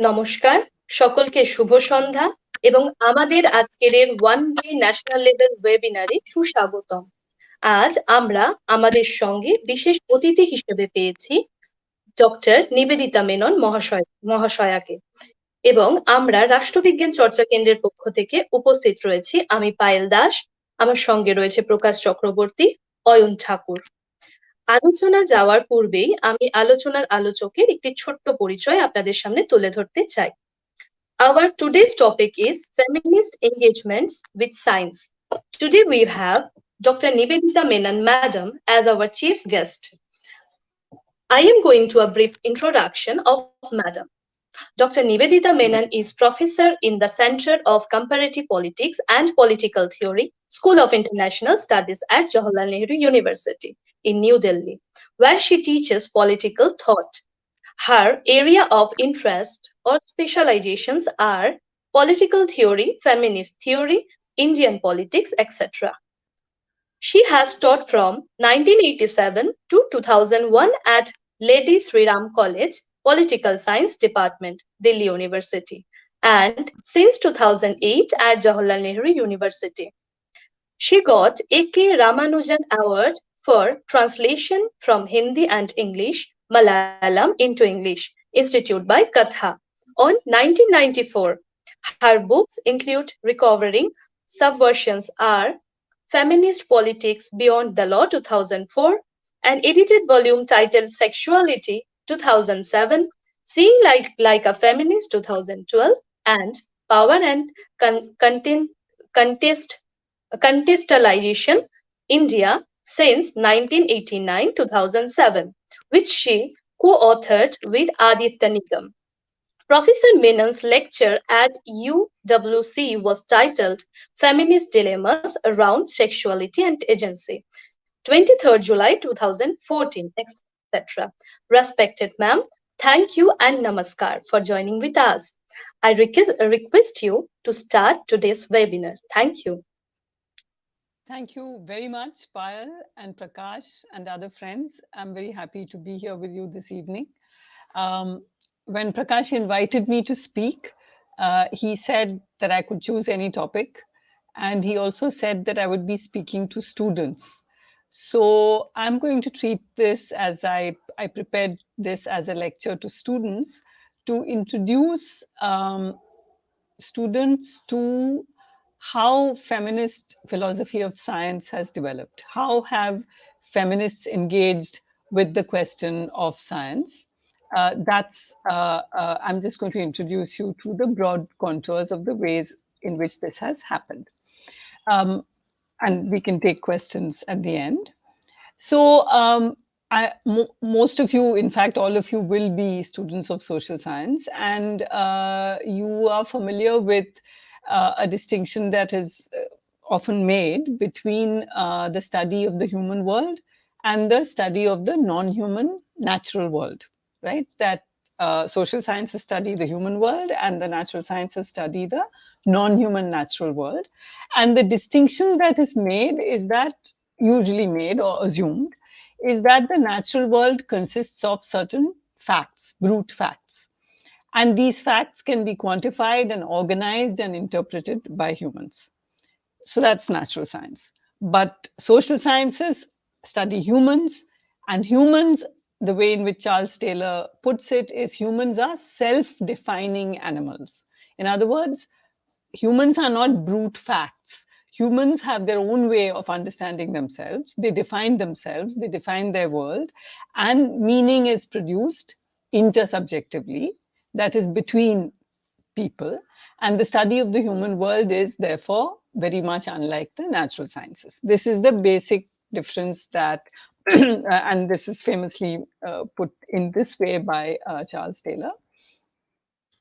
নমস্কার, সকলকে শুভ সন্ধ্যা এবং আমাদের আজকের ওয়ান ডে ন্যাশনাল লেভেল ওয়েবিনারে সুস্বাগতম। আজ আমরা আমাদের সঙ্গে বিশেষ অতিথি হিসেবে পেয়েছি ডক্টর নিবেদিতা মেনন মহাশয়াকে এবং আমরা রাষ্ট্রবিজ্ঞান চর্চা কেন্দ্রের পক্ষ থেকে উপস্থিত রয়েছি। আমি পায়েল দাস, আমার সঙ্গে রয়েছে প্রকাশ চক্রবর্তী, অয়ন ঠাকুর। আলোচনা যাওয়ার পূর্বেই আমি আলোচনার আলোচকের একটি ছোট্ট পরিচয় আপনাদের সামনে তুলে ধরতে চাই। Our today's topic is feminist engagements with science. Today we have Dr. Nivedita Menon Madam as our chief guest. I am going to a brief introduction of Madam. Dr. Nivedita Menon is professor in the Center of Comparative Politics and Political Theory, School of International Studies at Jawaharlal Nehru University in New Delhi, where she teaches political thought. Her area of interest or specializations are political theory, feminist theory, Indian politics, etc. She has taught from 1987 to 2001 at Lady Sri Ram College, Political Science Department, Delhi University, and since 2008 at Jawaharlal Nehru University. She got A.K. Ramanujan Award for translation from Hindi and English, Malayalam into English, instituted by Katha on 1994. Her books include Recovering Subversions are Feminist Politics Beyond the Law 2004, an edited volume titled Sexuality 2007, Seeing like a Feminist 2012, and Power and Contextualization India since 1989-2007, which she co-authored with Aditya Nigam. Professor Menon's lecture at UWC was titled Feminist Dilemmas Around Sexuality and Agency, 23rd July 2014, etc. Respected ma'am, thank you and namaskar for joining with us. I request you to start today's webinar. Thank you. Thank you very much, Payal and Prakash and other friends. I'm very happy to be here with you this evening. When Prakash invited me to speak, he said that I could choose any topic. And he also said that I would be speaking to students. So I'm going to treat this as I prepared this as a lecture to students to introduce students to how feminist philosophy of science has developed. How have feminists engaged with the question of science? I'm just going to introduce you to the broad contours of the ways in which this has happened. And we can take questions at the end. So most of you, in fact, all of you will be students of social science, and you are familiar with a distinction that is often made between the study of the human world and the study of the non-human natural world, right? That social sciences study the human world and the natural sciences study the non-human natural world. And the distinction that is made is that, usually made or assumed, is that the natural world consists of certain facts, brute facts. And these facts can be quantified and organized and interpreted by humans. So that's natural science. But social sciences study humans, and humans, the way in which Charles Taylor puts it, is humans are self-defining animals. In other words, humans are not brute facts. Humans have their own way of understanding themselves. They define themselves, they define their world, and meaning is produced intersubjectively, that is between people. And the study of the human world is therefore very much unlike the natural sciences. This is the basic difference that, and this is famously put in this way by Charles Taylor.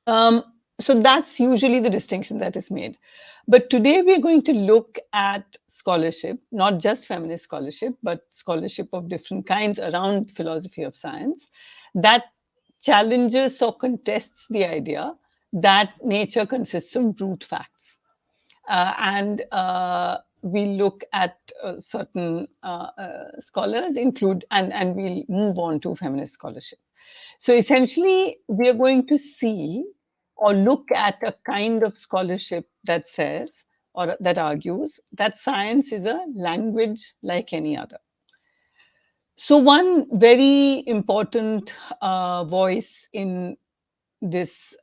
So that's usually the distinction that is made. But today we're going to look at scholarship, not just feminist scholarship, but scholarship of different kinds around philosophy of science that challenges or contests the idea that nature consists of brute facts. And we look at certain scholars include, and we'll move on to feminist scholarship. So essentially, we are going to see or look at a kind of scholarship that says or that argues that science is a language like any other. So, one very important voice in this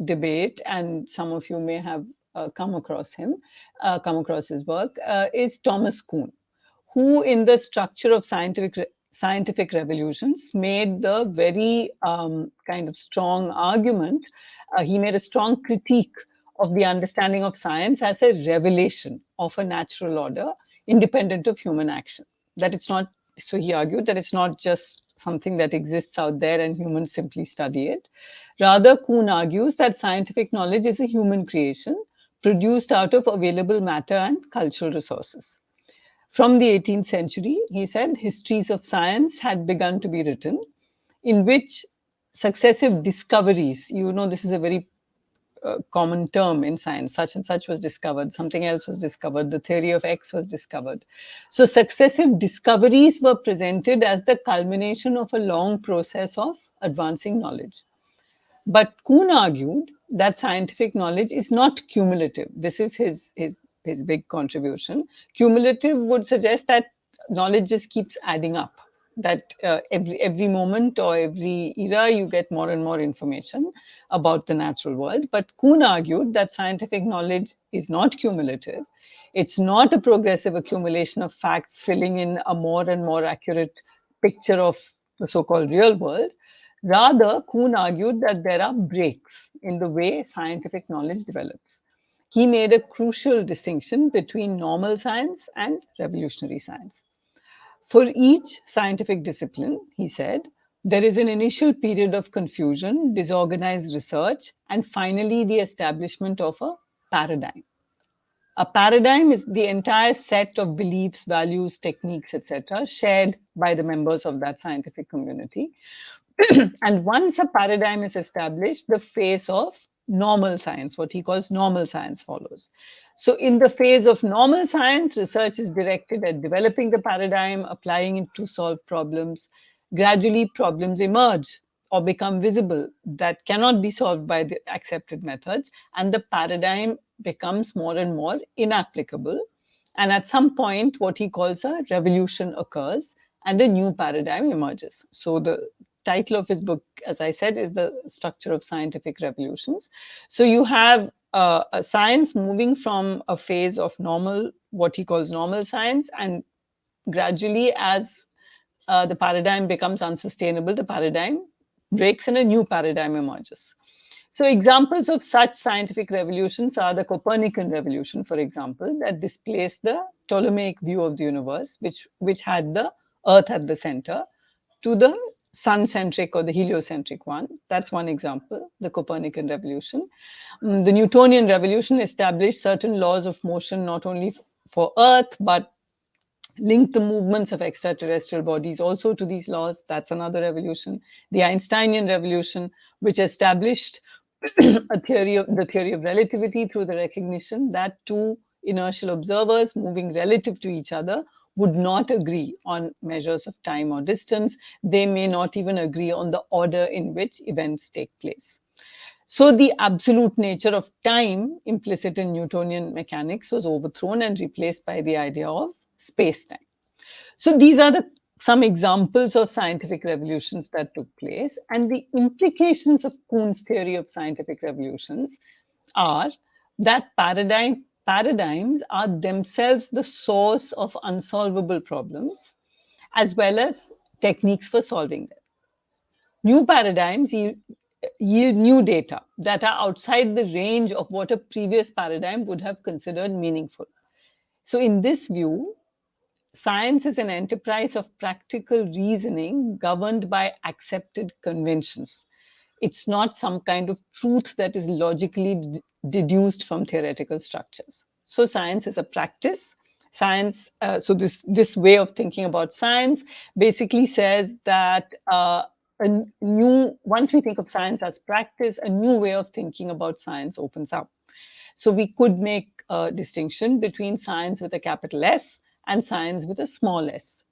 debate, and some of you may have come across him, come across his work, is Thomas Kuhn, who, in the structure of scientific revolutions, made the very kind of strong argument. He made a strong critique of the understanding of science as a revelation of a natural order independent of human action. That it's not, so he argued that it's not just something that exists out there and humans simply study it. Rather, Kuhn argues that scientific knowledge is a human creation produced out of available matter and cultural resources. From the 18th century, he said, histories of science had begun to be written in which successive discoveries, this is a very common term in science, such and such was discovered, something else was discovered, the theory of X was discovered. So successive discoveries were presented as the culmination of a long process of advancing knowledge. But Kuhn argued that scientific knowledge is not cumulative. This is his big contribution. Cumulative would suggest that knowledge just keeps adding up, that every moment or every era you get more and more information about the natural world. But Kuhn argued that scientific knowledge is not cumulative. It's not a progressive accumulation of facts filling in a more and more accurate picture of the so-called real world. Rather, Kuhn argued that there are breaks in the way scientific knowledge develops. He made a crucial distinction between normal science and revolutionary science. For each scientific discipline, he said, there is an initial period of confusion, disorganized research, and finally the establishment of a paradigm. A paradigm is the entire set of beliefs, values, techniques, etc., shared by the members of that scientific community. And once a paradigm is established, the phase of normal science, what he calls normal science, follows. So in the phase of normal science, research is directed at developing the paradigm, applying it to solve problems. Gradually, problems emerge or become visible that cannot be solved by the accepted methods, and the paradigm becomes more and more inapplicable. And at some point, what he calls a revolution occurs and a new paradigm emerges. So the title of his book, as I said, is The Structure of Scientific Revolutions. So you have a science moving from a phase of normal, what he calls normal science, and gradually as the paradigm becomes unsustainable, the paradigm breaks and a new paradigm emerges. So examples of such scientific revolutions are the Copernican revolution, for example, that displaced the Ptolemaic view of the universe, which had the Earth at the center, to the sun-centric or the heliocentric one. That's one example, the Copernican revolution. The Newtonian revolution established certain laws of motion, not only for Earth, but linked the movements of extraterrestrial bodies also to these laws. That's another revolution. The Einsteinian revolution, which established the theory of relativity through the recognition that two inertial observers moving relative to each other would not agree on measures of time or distance. They may not even agree on the order in which events take place. So the absolute nature of time implicit in Newtonian mechanics was overthrown and replaced by the idea of space-time. So these are some examples of scientific revolutions that took place, and the implications of Kuhn's theory of scientific revolutions are that paradigms are themselves the source of unsolvable problems, as well as techniques for solving them. New paradigms yield new data that are outside the range of what a previous paradigm would have considered meaningful. So in this view, science is an enterprise of practical reasoning governed by accepted conventions. It's not some kind of truth that is logically deduced from theoretical structures. So science is a practice. Science, so this way of thinking about science basically says that once we think of science as practice, a new way of thinking about science opens up. So we could make a distinction between science with a capital S and science with a small s.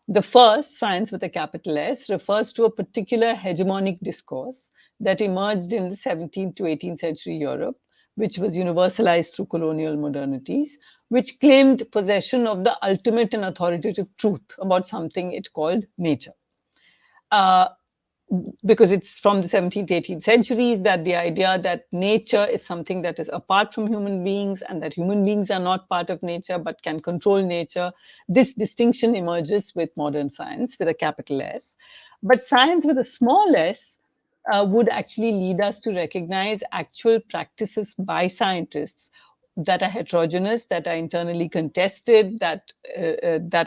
The first, science with a capital S, refers to a particular hegemonic discourse that emerged in the 17th to 18th century Europe, which was universalized through colonial modernities, which claimed possession of the ultimate and authoritative truth about something it called nature. Because it's from the 17th, 18th centuries, that the idea that nature is something that is apart from human beings and that human beings are not part of nature but can control nature, this distinction emerges with modern science with a capital S. But science with a small s would actually lead us to recognize actual practices by scientists that are heterogeneous, that are internally contested, that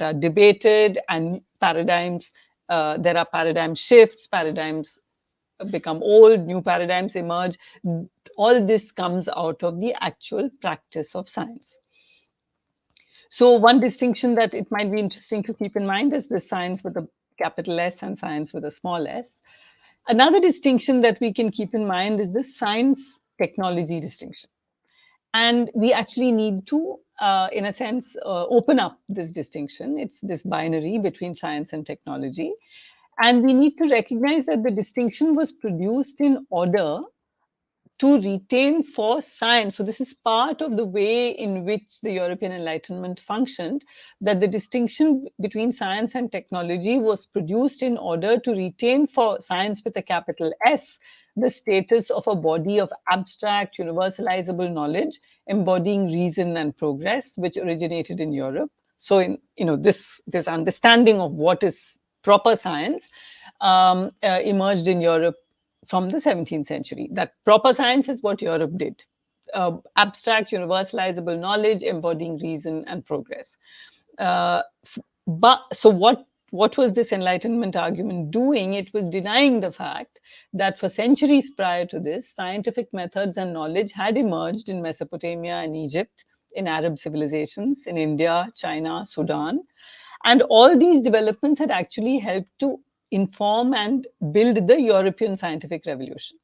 are debated, and paradigms. There are paradigm shifts, paradigms become old, new paradigms emerge. All this comes out of the actual practice of science. So one distinction that it might be interesting to keep in mind is the science with a capital S and science with a small s. Another distinction that we can keep in mind is the science technology distinction. And we actually need to, in a sense, open up this distinction. It's this binary between science and technology. And we need to recognize that the distinction was produced in order to retain for science. So this is part of the way in which the European Enlightenment functioned, that the distinction between science and technology was produced in order to retain for science with a capital S the status of a body of abstract, universalizable knowledge embodying reason and progress, which originated in Europe. So in this understanding of what is proper science emerged in Europe from the 17th century. That proper science is what Europe did. Abstract, universalizable knowledge embodying reason and progress. But so what was this Enlightenment argument doing? It was denying the fact that for centuries prior to this, scientific methods and knowledge had emerged in Mesopotamia and Egypt, in Arab civilizations, in India, China, Sudan. And all these developments had actually helped to inform and build the European scientific revolution.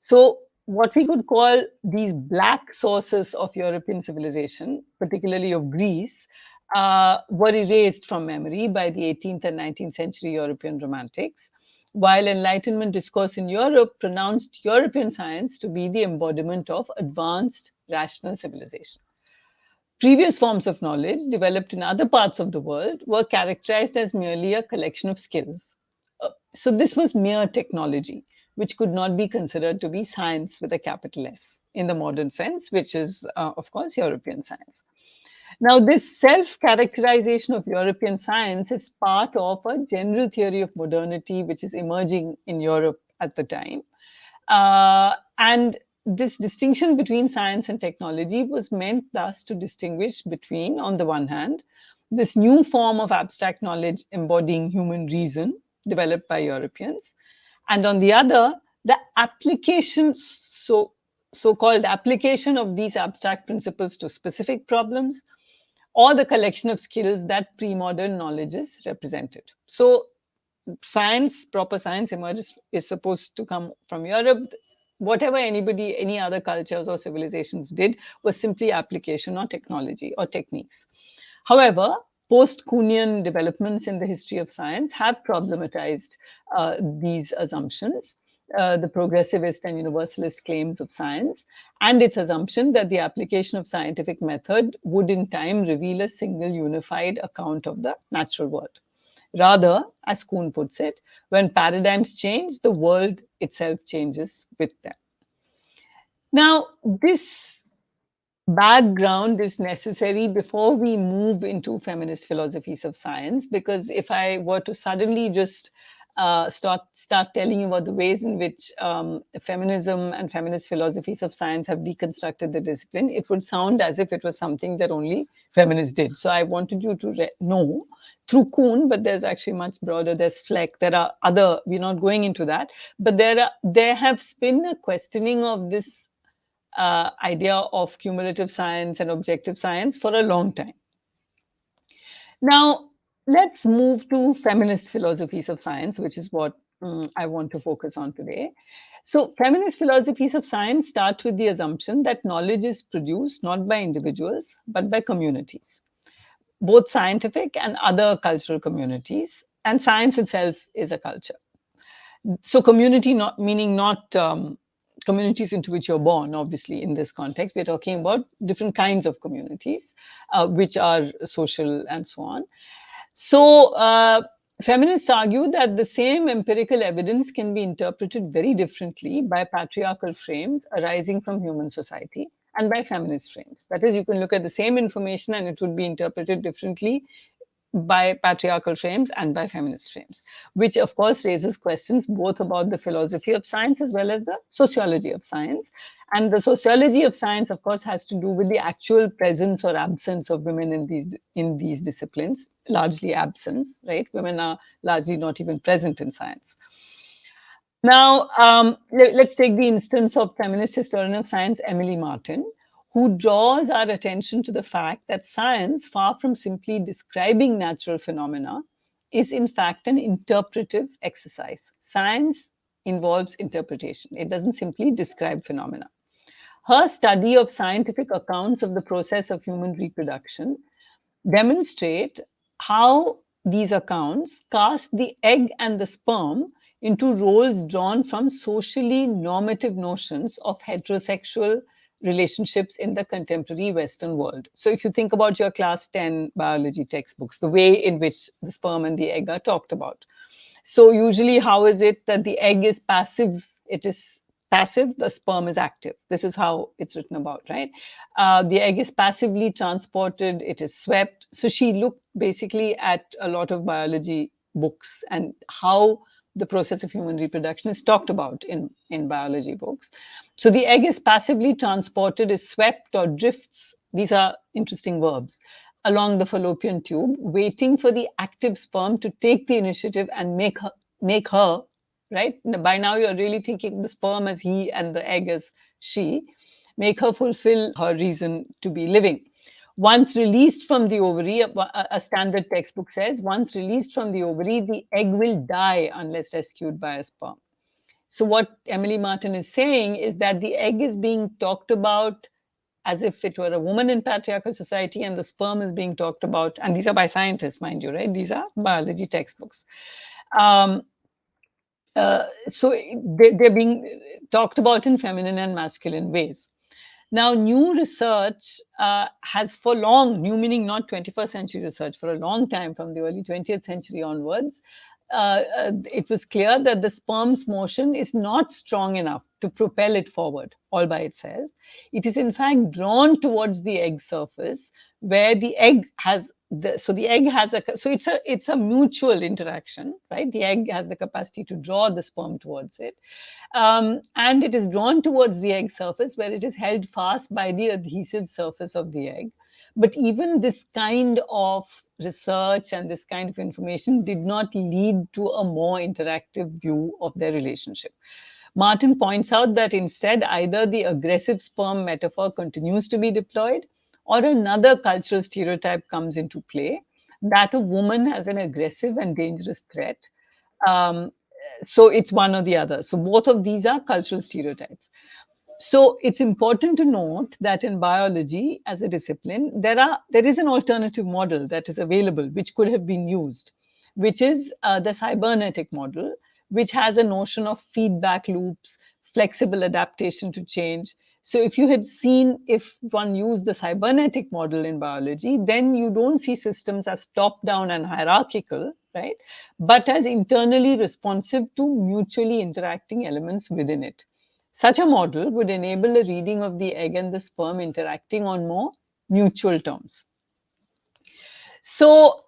So what we could call these black sources of European civilization, particularly of Greece, were erased from memory by the 18th and 19th century European romantics, while Enlightenment discourse in Europe pronounced European science to be the embodiment of advanced rational civilization. Previous forms of knowledge developed in other parts of the world were characterized as merely a collection of skills. So this was mere technology, which could not be considered to be science with a capital S in the modern sense, which is, of course, European science. Now, this self-characterization of European science is part of a general theory of modernity, which is emerging in Europe at the time. And this distinction between science and technology was meant thus to distinguish between, on the one hand, this new form of abstract knowledge embodying human reason developed by Europeans, and on the other, the application, so-called application of these abstract principles to specific problems, or the collection of skills that pre-modern knowledges represented. So science, proper science emerges, is supposed to come from Europe. Whatever any other cultures or civilizations did was simply application or technology or techniques. However, post-Kuhnian developments in the history of science have problematized these assumptions, the progressivist and universalist claims of science, and its assumption that the application of scientific method would in time reveal a single unified account of the natural world. Rather, as Kuhn puts it, when paradigms change, the world itself changes with them. Now, this background is necessary before we move into feminist philosophies of science, because if I were to suddenly just start telling you about the ways in which feminism and feminist philosophies of science have deconstructed the discipline, it would sound as if it was something that only feminists did. So I wanted you to know through Kuhn, but there's actually much broader. There's Fleck. There are other. We're not going into that, but there has been a questioning of this idea of cumulative science and objective science for a long time. Now, let's move to feminist philosophies of science, which is what I want to focus on today. So feminist philosophies of science start with the assumption that knowledge is produced not by individuals, but by communities. both scientific and other cultural communities. And science itself is a culture. So community, not meaning not communities into which you're born, obviously, in this context. We're talking about different kinds of communities, which are social and so on. So feminists argue that the same empirical evidence can be interpreted very differently by patriarchal frames arising from human society and by feminist frames. That is, you can look at the same information and it would be interpreted differently by patriarchal frames and by feminist frames, which of course raises questions both about the philosophy of science as well as the sociology of science. And the sociology of science, of course, has to do with the actual presence or absence of women in these disciplines, largely absence, right? Women are largely not even present in science. Now, let's take the instance of feminist historian of science, Emily Martin, who draws our attention to the fact that science, far from simply describing natural phenomena, is in fact an interpretive exercise. Science involves interpretation. It doesn't simply describe phenomena. Her study of scientific accounts of the process of human reproduction demonstrate how these accounts cast the egg and the sperm into roles drawn from socially normative notions of heterosexual relationships in the contemporary Western world. So, if you think about your class 10 biology textbooks, the way in which the sperm and the egg are talked about. So, usually, how is it that the egg is passive? It is passive, the sperm is active. This is how it's written about, right? The egg is passively transported, it is swept. So she looked basically at a lot of biology books and how the process of human reproduction is talked about in biology books. So the egg is passively transported, is swept or drifts. These are interesting verbs along the fallopian tube, waiting for the active sperm to take the initiative and make her, right? By now, you're really thinking the sperm as he and the egg as she, make her fulfill her reason to be living. Once released from the ovary, a standard textbook says, once released from the ovary, the egg will die unless rescued by a sperm. So, what Emily Martin is saying is that the egg is being talked about as if it were a woman in patriarchal society, and the sperm is being talked about, and these are by scientists, mind you, right? These are biology textbooks. So they're being talked about in feminine and masculine ways. Now, new research has for long, new meaning not 21st century research, for a long time, from the early 20th century onwards, it was clear that the sperm's motion is not strong enough to propel it forward all by itself. It is in fact drawn towards the egg surface, where the egg has the egg has so it's a mutual interaction, right? The egg has the capacity to draw the sperm towards it, and it is drawn towards the egg surface, where it is held fast by the adhesive surface of the egg. But even this kind of research and this kind of information did not lead to a more interactive view of their relationship. Martin points out that instead, either the aggressive sperm metaphor continues to be deployed, or another cultural stereotype comes into play, that a woman as an aggressive and dangerous threat. Um, so it's one or the other. So both of these are cultural stereotypes. So it's important to note that in biology as a discipline, there is an alternative model that is available, which could have been used, which is the cybernetic model, which has a notion of feedback loops, flexible adaptation to change. So if one used the cybernetic model in biology, then you don't see systems as top-down and hierarchical, right? But as internally responsive to mutually interacting elements within it. Such a model would enable a reading of the egg and the sperm interacting on more mutual terms. So,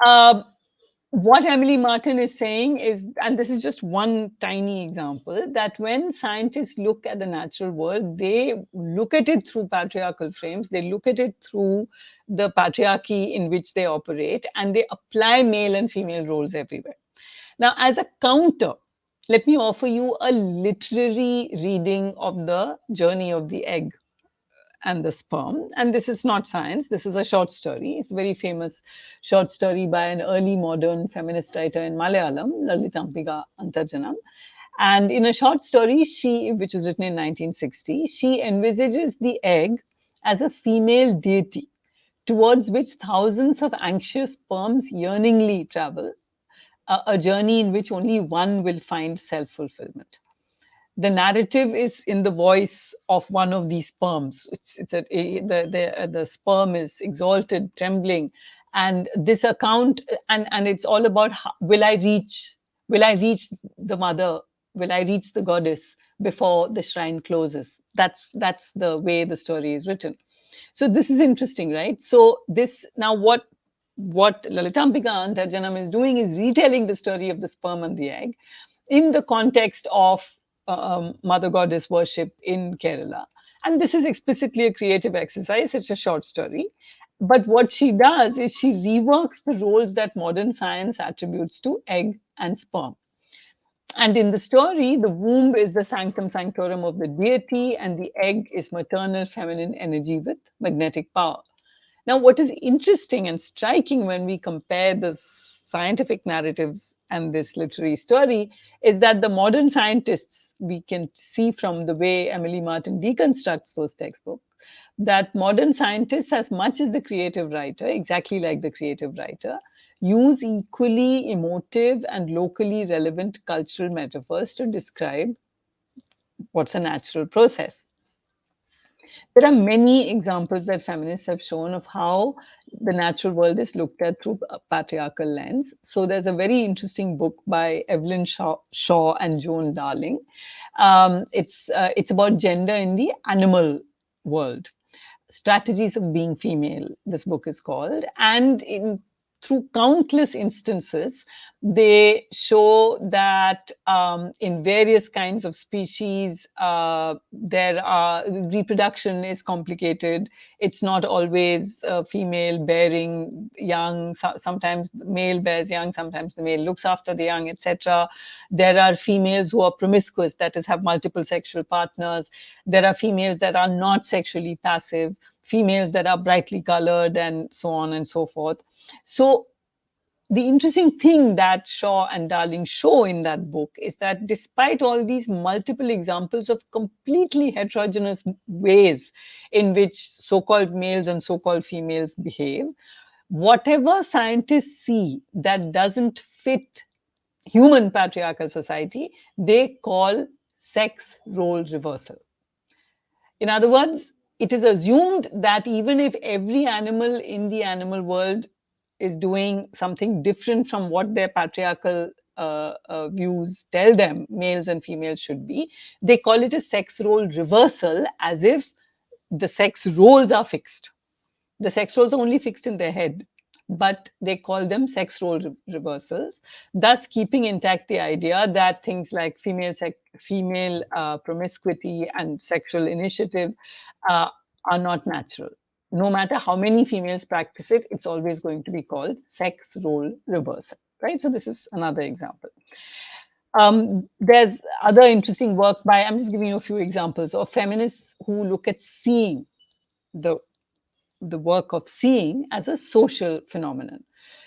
what Emily Martin is saying is, and this is just one tiny example, that when scientists look at the natural world, they look at it through patriarchal frames, they look at it through the patriarchy in which they operate, and they apply male and female roles everywhere. Now, as a counter, let me offer you a literary reading of the journey of the egg and the sperm. And this is not science, this is a short story. It's a very famous short story by an early modern feminist writer in Malayalam, Lalitambiga Antarjanam. And in a short story, which was written in 1960, she envisages the egg as a female deity towards which thousands of anxious sperms yearningly travel, a journey in which only one will find self-fulfillment. The narrative is in the voice of one of these sperms. The sperm is exalted, trembling, and this account, and it's all about will I reach the mother, will I reach the goddess before the shrine closes. That's the way the story is written. So this is interesting, right? So this now what Lalitambika Antarjanam is doing is retelling the story of the sperm and the egg in the context of Mother Goddess worship in Kerala. And this is explicitly a creative exercise. It's a short story. But what she does is she reworks the roles that modern science attributes to egg and sperm. And in the story, the womb is the sanctum sanctorum of the deity, and the egg is maternal feminine energy with magnetic power. Now, what is interesting and striking when we compare the scientific narratives and this literary story is that the modern scientists, we can see from the way Emily Martin deconstructs those textbooks, that modern scientists, as much as the creative writer, exactly like the creative writer, use equally emotive and locally relevant cultural metaphors to describe what's a natural process. There are many examples that feminists have shown of how the natural world is looked at through a patriarchal lens. So there's a very interesting book by Evelyn Shaw and Joan Darling. It's about gender in the animal world. Strategies of Being Female, this book is called. And through countless instances, they show that in various kinds of species, reproduction is complicated. It's not always female bearing young. Sometimes the male bears young, sometimes the male looks after the young, etc. There are females who are promiscuous, that is, have multiple sexual partners. There are females that are not sexually passive, females that are brightly colored, and so on and so forth. So the interesting thing that Shaw and Darling show in that book is that despite all these multiple examples of completely heterogeneous ways in which so-called males and so-called females behave, whatever scientists see that doesn't fit human patriarchal society, they call sex role reversal. In other words, it is assumed that even if every animal in the animal world is doing something different from what their patriarchal views tell them males and females should be, they call it a sex role reversal, as if the sex roles are fixed. The sex roles are only fixed in their head, but they call them sex role reversals, thus keeping intact the idea that things like female promiscuity and sexual initiative are not natural. No matter how many females practice it, it's always going to be called sex role reversal, right? So this is another example. There's other interesting work by, I'm just giving you a few examples of feminists who look at seeing, the work of seeing, as a social phenomenon.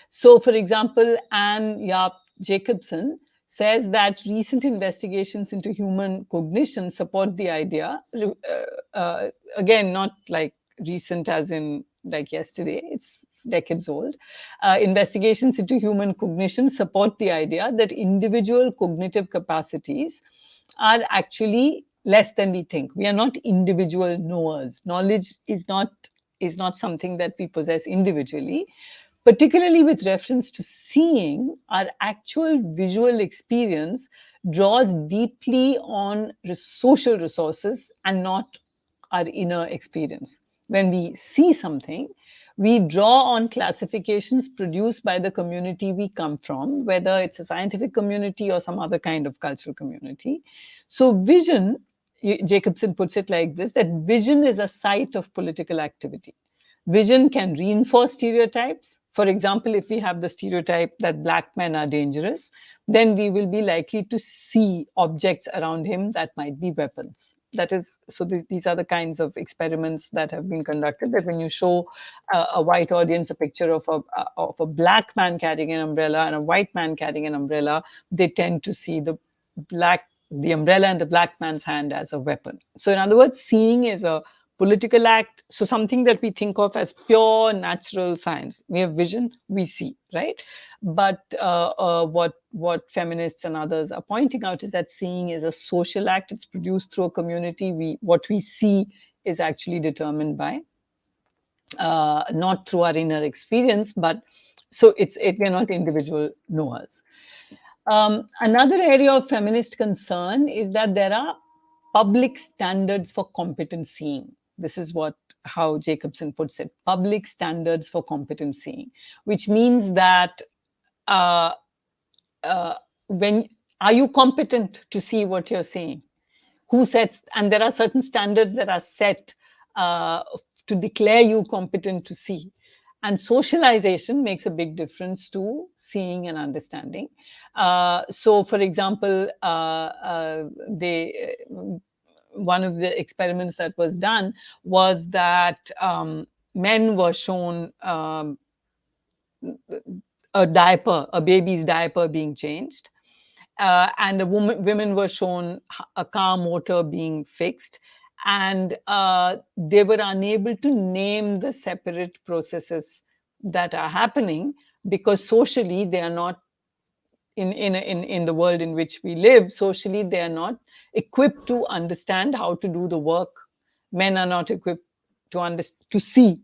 So, for example, Anne Yarp Jacobson says that recent investigations into human cognition support the idea, again, not like recent as in like yesterday, it's decades old. Investigations into human cognition support the idea that individual cognitive capacities are actually less than we think. We are not individual knowers. Knowledge is not something that we possess individually. Particularly with reference to seeing, our actual visual experience draws deeply on social resources and not our inner experience. When we see something, we draw on classifications produced by the community we come from, whether it's a scientific community or some other kind of cultural community. So vision, Jacobson puts it like this, that vision is a site of political activity. Vision can reinforce stereotypes. For example, if we have the stereotype that Black men are dangerous, then we will be likely to see objects around him that might be weapons. That is, so these are the kinds of experiments that have been conducted, that when you show a white audience a picture of a Black man carrying an umbrella and a white man carrying an umbrella, they tend to see the umbrella in the Black man's hand as a weapon. So in other words, seeing is a political act, so something that we think of as pure natural science. We have vision, we see, right? But what feminists and others are pointing out is that seeing is a social act. It's produced through a community. What we see is actually determined by not through our inner experience, but so we're not individual knowers. Another area of feminist concern is that there are public standards for competent seeing. This is how Jacobson puts it: public standards for competent seeing, which means that uh, when are you competent to see what you're seeing? Who sets? And there are certain standards that are set to declare you competent to see. And socialization makes a big difference to seeing and understanding. So, for example, one of the experiments that was done was that men were shown a baby's diaper being changed, and women were shown a car motor being fixed, and they were unable to name the separate processes that are happening because socially they are not in the world in which we live. Socially, they are not equipped to understand how to do the work. Men are not equipped to see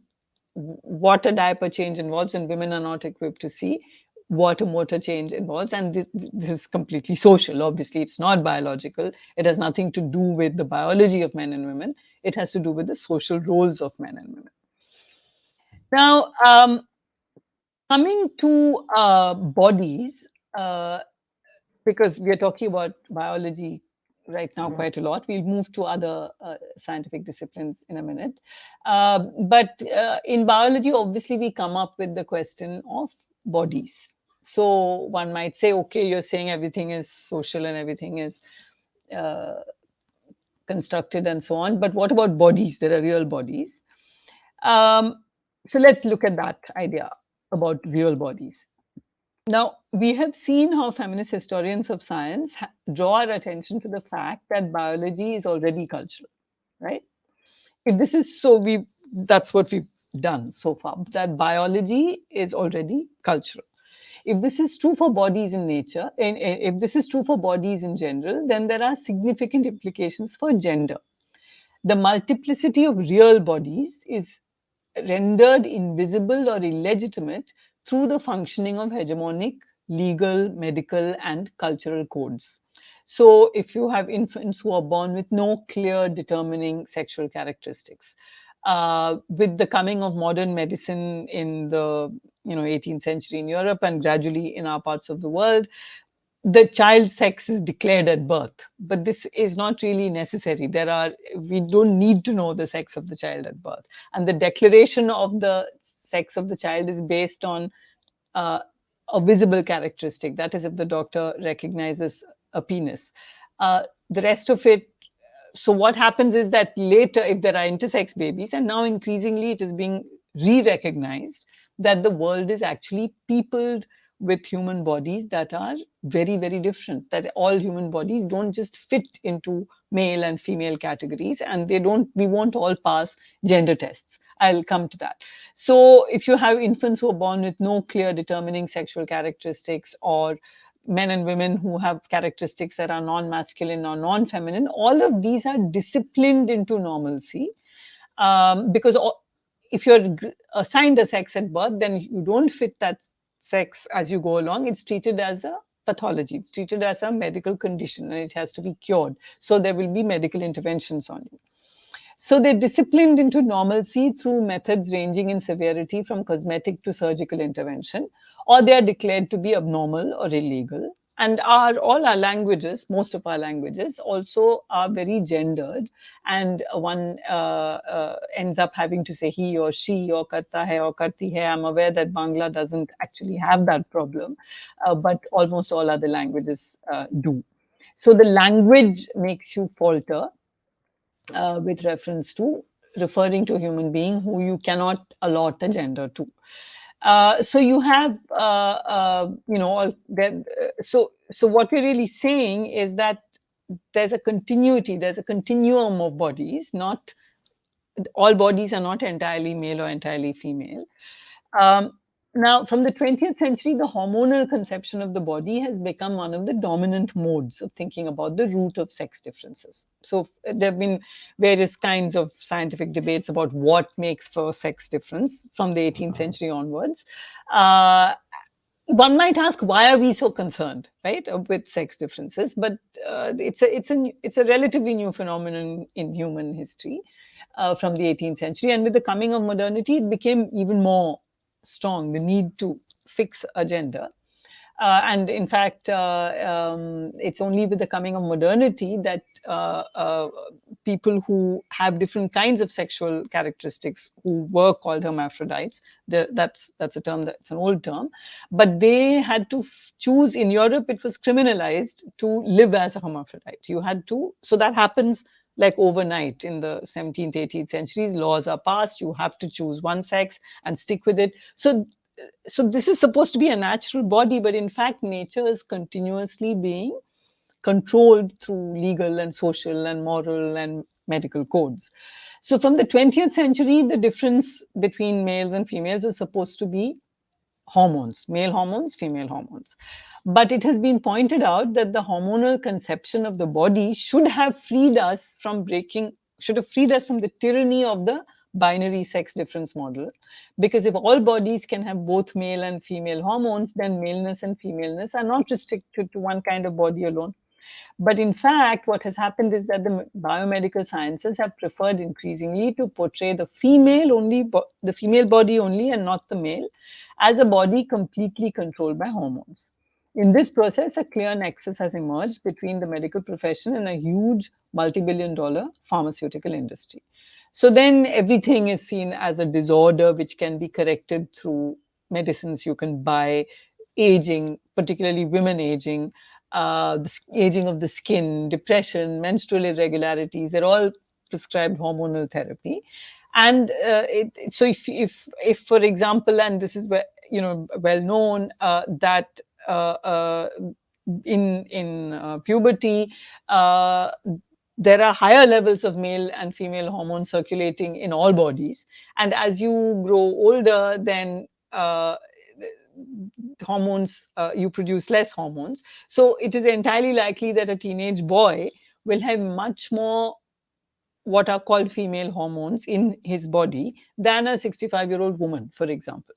what a diaper change involves, and women are not equipped to see what a motor change involves. And this is completely social. Obviously, it's not biological. It has nothing to do with the biology of men and women. It has to do with the social roles of men and women. Now, coming to bodies, because we are talking about biology right now quite a lot. We'll move to other scientific disciplines in a minute. But in biology, obviously, we come up with the question of bodies. So one might say, okay, you're saying everything is social and everything is constructed and so on. But what about bodies? There are real bodies. So let's look at that idea about real bodies. Now, we have seen how feminist historians of science draw our attention to the fact that biology is already cultural, right? If this is so, that's what we've done so far, that biology is already cultural. If this is true for bodies in nature, and if this is true for bodies in general, then there are significant implications for gender. The multiplicity of real bodies is rendered invisible or illegitimate through the functioning of hegemonic legal, medical, and cultural codes. So, if you have infants who are born with no clear determining sexual characteristics, with the coming of modern medicine in the 18th century in Europe and gradually in our parts of the world, the child sex is declared at birth, but this is not really necessary. We don't need to know the sex of the child at birth, and the declaration of the sex of the child is based on a visible characteristic. That is, if the doctor recognizes a penis. The rest of it. So what happens is that later, if there are intersex babies, and now increasingly it is being re-recognized that the world is actually peopled with human bodies that are very, very different, that all human bodies don't just fit into male and female categories, and we won't all pass gender tests. I'll come to that. So if you have infants who are born with no clear determining sexual characteristics, or men and women who have characteristics that are non-masculine or non-feminine, all of these are disciplined into normalcy, because if you're assigned a sex at birth, then you don't fit that sex as you go along. It's treated as a pathology. It's treated as a medical condition, and it has to be cured. So there will be medical interventions on you. So they're disciplined into normalcy through methods ranging in severity from cosmetic to surgical intervention, or they are declared to be abnormal or illegal. And all our languages, most of our languages, also are very gendered, and one ends up having to say he or she, or karta hai or karti hai. I'm aware that Bangla doesn't actually have that problem, but almost all other languages do. So the language makes you falter with reference to referring to a human being who you cannot allot a gender to. So you have, so what we're really saying is that there's a continuity, there's a continuum of bodies, not all bodies are not entirely male or entirely female. Now, from the 20th century, the hormonal conception of the body has become one of the dominant modes of thinking about the root of sex differences. So there have been various kinds of scientific debates about what makes for sex difference from the 18th century onwards. One might ask, why are we so concerned, right, with sex differences? But it's a relatively new phenomenon in human history from the 18th century, and with the coming of modernity, it became even more strong, the need to fix a gender. And in fact, it's only with the coming of modernity that people who have different kinds of sexual characteristics, who were called hermaphrodites, that's a term, that's an old term, but they had to choose. In Europe, it was criminalized to live as a hermaphrodite. You had to, so that happens like overnight. In the 17th, 18th centuries, laws are passed, you have to choose one sex and stick with it. So this is supposed to be a natural body, but in fact, nature is continuously being controlled through legal and social and moral and medical codes. So from the 20th century, the difference between males and females was supposed to be hormones, male hormones, female hormones. But it has been pointed out that the hormonal conception of the body should have freed us from the tyranny of the binary sex difference model. Because if all bodies can have both male and female hormones, then maleness and femaleness are not restricted to one kind of body alone. But in fact, what has happened is that the biomedical sciences have preferred increasingly to portray the the female body only, and not the male, as a body completely controlled by hormones. In this process, a clear nexus has emerged between the medical profession and a huge multi-billion-dollar pharmaceutical industry. So then everything is seen as a disorder which can be corrected through medicines you can buy. Aging, particularly women aging, the aging of the skin, depression, menstrual irregularities, they're all prescribed hormonal therapy. And so if, for example, and this is well known, that in puberty, there are higher levels of male and female hormones circulating in all bodies, and as you grow older, then hormones, you produce less hormones. So it is entirely likely that a teenage boy will have much more what are called female hormones in his body than a 65-year-old woman, for example.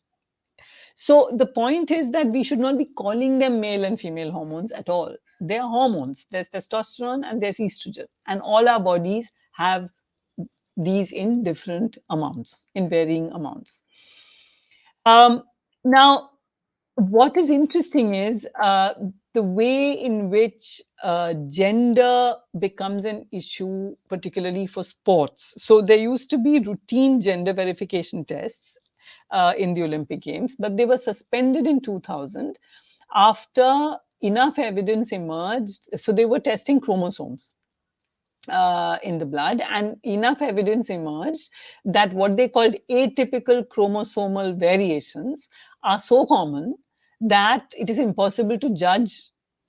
So the point is that we should not be calling them male and female hormones at all. They are hormones. There's testosterone and there's estrogen, and all our bodies have these in different amounts, in varying amounts. Now, what is interesting is the way in which gender becomes an issue, particularly for sports. So there used to be routine gender verification tests in the Olympic Games, but they were suspended in 2000 after enough evidence emerged. So they were testing chromosomes in the blood, and enough evidence emerged that what they called atypical chromosomal variations are so common that it is impossible to judge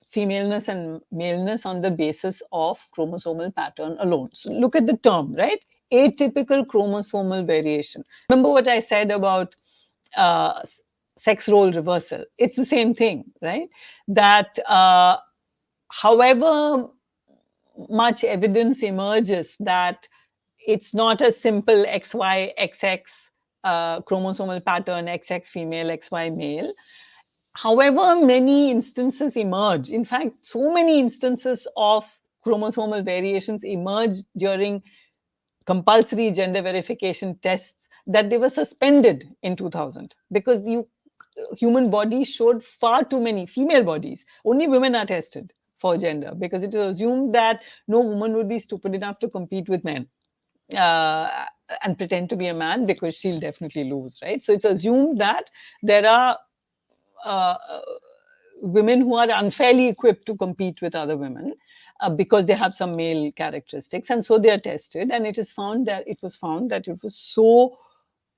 femaleness and maleness on the basis of chromosomal pattern alone. So look at the term, right? Atypical chromosomal variation. Remember what I said about sex role reversal? It's the same thing, right? That however much evidence emerges that it's not a simple XY, XX chromosomal pattern, XX female, XY male. However many instances emerge, in fact, so many instances of chromosomal variations emerged during compulsory gender verification tests that they were suspended in 2000 because the human body showed far too many female bodies. Only women are tested for gender because it is assumed that no woman would be stupid enough to compete with men and pretend to be a man, because she'll definitely lose, right? So it's assumed that there are women who are unfairly equipped to compete with other women because they have some male characteristics, and so they are tested, and it was found that it was so,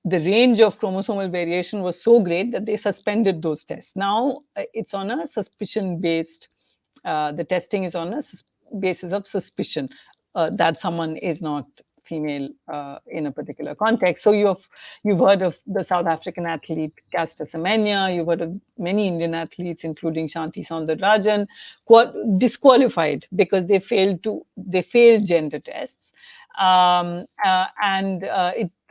the range of chromosomal variation was so great that they suspended those tests. Now it's on a suspicion based, the testing is on a basis of suspicion that someone is not female in a particular context. So you've heard of the South African athlete Caster Semenya. You've heard of many Indian athletes, including Shanti Soundararajan, disqualified because they failed gender tests.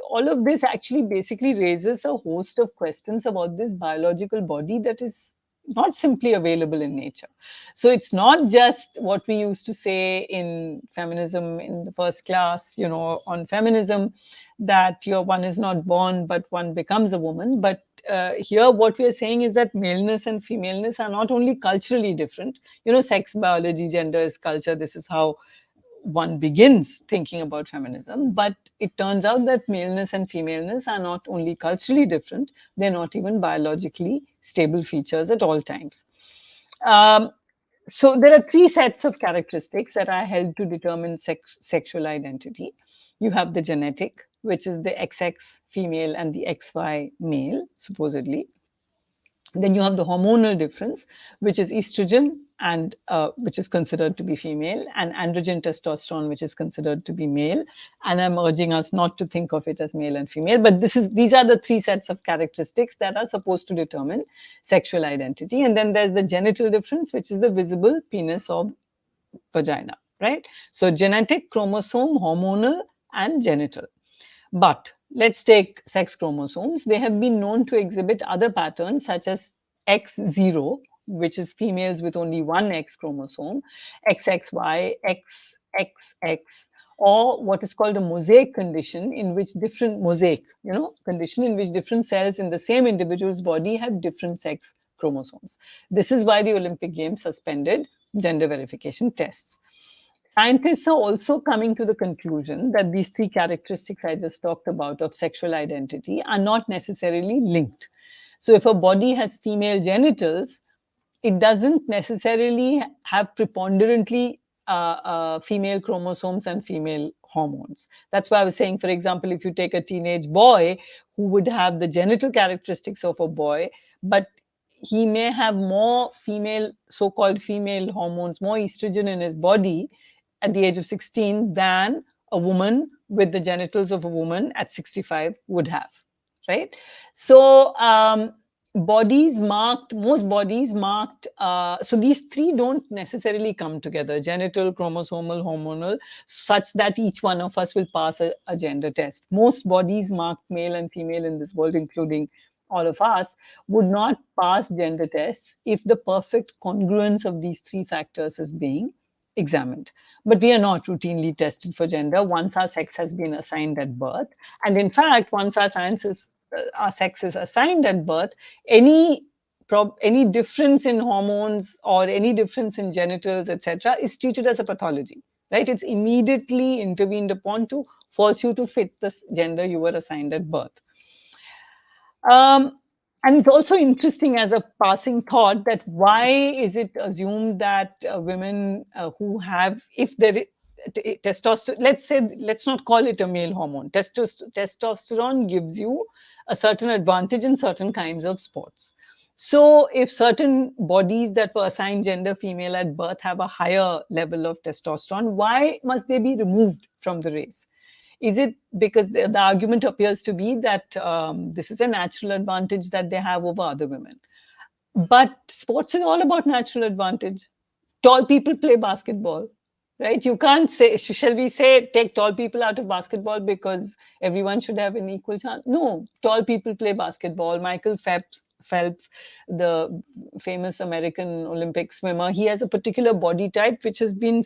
All of this actually basically raises a host of questions about this biological body that is not simply available in nature. So it's not just what we used to say in feminism in the first class, on feminism, that one is not born, but one becomes a woman. But here what we are saying is that maleness and femaleness are not only culturally different, sex, biology, gender is culture. This is how one begins thinking about feminism, but it turns out that maleness and femaleness are not only culturally different, they're not even biologically stable features at all times. So there are three sets of characteristics that are held to determine sexual identity. You have the genetic, which is the XX female and the XY male, supposedly. Then you have the hormonal difference, which is estrogen, and which is considered to be female, and androgen testosterone, which is considered to be male. And I'm urging us not to think of it as male and female, but these are the three sets of characteristics that are supposed to determine sexual identity. And then there's the genital difference, which is the visible penis or vagina, right? So genetic, chromosome, hormonal, and genital. But let's take sex chromosomes. They have been known to exhibit other patterns such as X0, which is females with only one X chromosome, XXY, XXX, or what is called a mosaic condition, in which different condition in which different cells in the same individual's body have different sex chromosomes. This is why the Olympic Games suspended gender verification tests. Scientists are also coming to the conclusion that these three characteristics I just talked about of sexual identity are not necessarily linked. So if a body has female genitals, it doesn't necessarily have preponderantly female chromosomes and female hormones. That's why I was saying, for example, if you take a teenage boy who would have the genital characteristics of a boy, but he may have more so-called female hormones, more estrogen in his body at the age of 16 than a woman with the genitals of a woman at 65 would have, right? So most bodies marked, so these three don't necessarily come together, genital, chromosomal, hormonal, such that each one of us will pass a gender test. Most bodies marked male and female in this world, including all of us, would not pass gender tests if the perfect congruence of these three factors is being examined. But we are not routinely tested for gender once our sex has been assigned at birth. And in fact, once our sex is assigned at birth, any difference in hormones or any difference in genitals, etc., is treated as a pathology, right? It's immediately intervened upon to force you to fit the gender you were assigned at birth. And it's also interesting as a passing thought that why is it assumed that women who have, if there testosterone, let's not call it a male hormone. Testosterone gives you a certain advantage in certain kinds of sports. So if certain bodies that were assigned gender female at birth have a higher level of testosterone, why must they be removed from the race? Is it because the argument appears to be that this is a natural advantage that they have over other women? But sports is all about natural advantage. Tall people play basketball, right? You can't say, shall we say, take tall people out of basketball because everyone should have an equal chance? No, tall people play basketball. Michael Phelps, the famous American Olympic swimmer, he has a particular body type which has been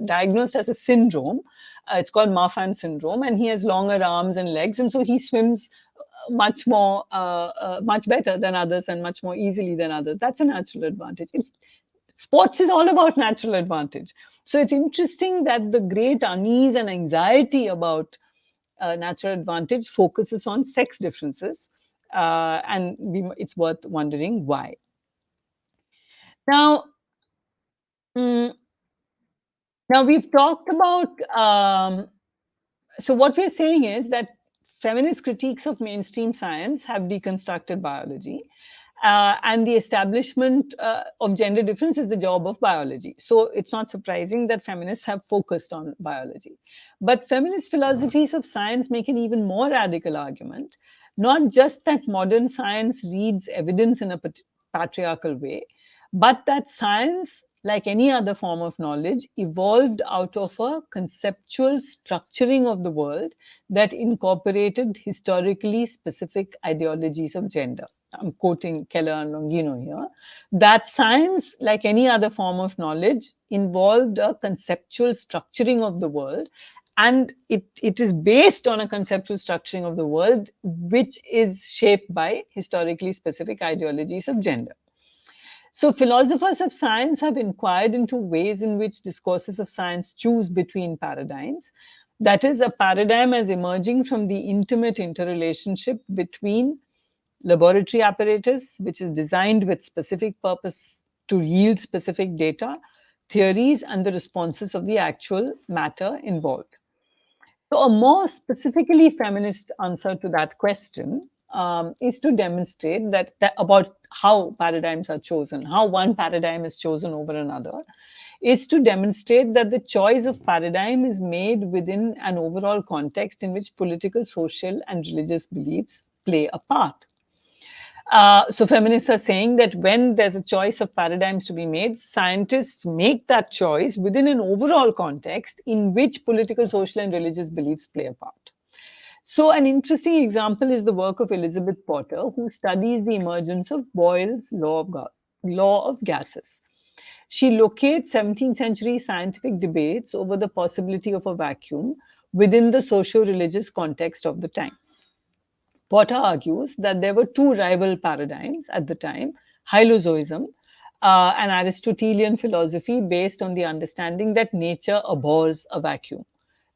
diagnosed as a syndrome. It's called Marfan syndrome, and he has longer arms and legs, and so he swims much better than others and much more easily than others. That's a natural advantage. Sports is all about natural advantage. So it's interesting that the great unease and anxiety about natural advantage focuses on sex differences. And it's worth wondering why. Now we've talked about, so what we're saying is that feminist critiques of mainstream science have deconstructed biology. And the establishment of gender difference is the job of biology. So it's not surprising that feminists have focused on biology. But feminist philosophies of science make an even more radical argument, not just that modern science reads evidence in a patriarchal way, but that science, like any other form of knowledge, evolved out of a conceptual structuring of the world that incorporated historically specific ideologies of gender. I'm quoting Keller and Longino here, that science, like any other form of knowledge, involved a conceptual structuring of the world. And it is based on a conceptual structuring of the world, which is shaped by historically specific ideologies of gender. So, philosophers of science have inquired into ways in which discourses of science choose between paradigms. That is, a paradigm as emerging from the intimate interrelationship between laboratory apparatus, which is designed with specific purpose to yield specific data, theories, and the responses of the actual matter involved. So, a more specifically feminist answer to that question is to demonstrate that about how paradigms are chosen, how one paradigm is chosen over another, is to demonstrate that the choice of paradigm is made within an overall context in which political, social, and religious beliefs play a part. So feminists are saying that when there's a choice of paradigms to be made, scientists make that choice within an overall context in which political, social, and religious beliefs play a part. So an interesting example is the work of Elizabeth Potter, who studies the emergence of Boyle's law of gases. She locates 17th century scientific debates over the possibility of a vacuum within the socio-religious context of the time. Potter argues that there were two rival paradigms at the time: hylozoism, an Aristotelian philosophy based on the understanding that nature abhors a vacuum,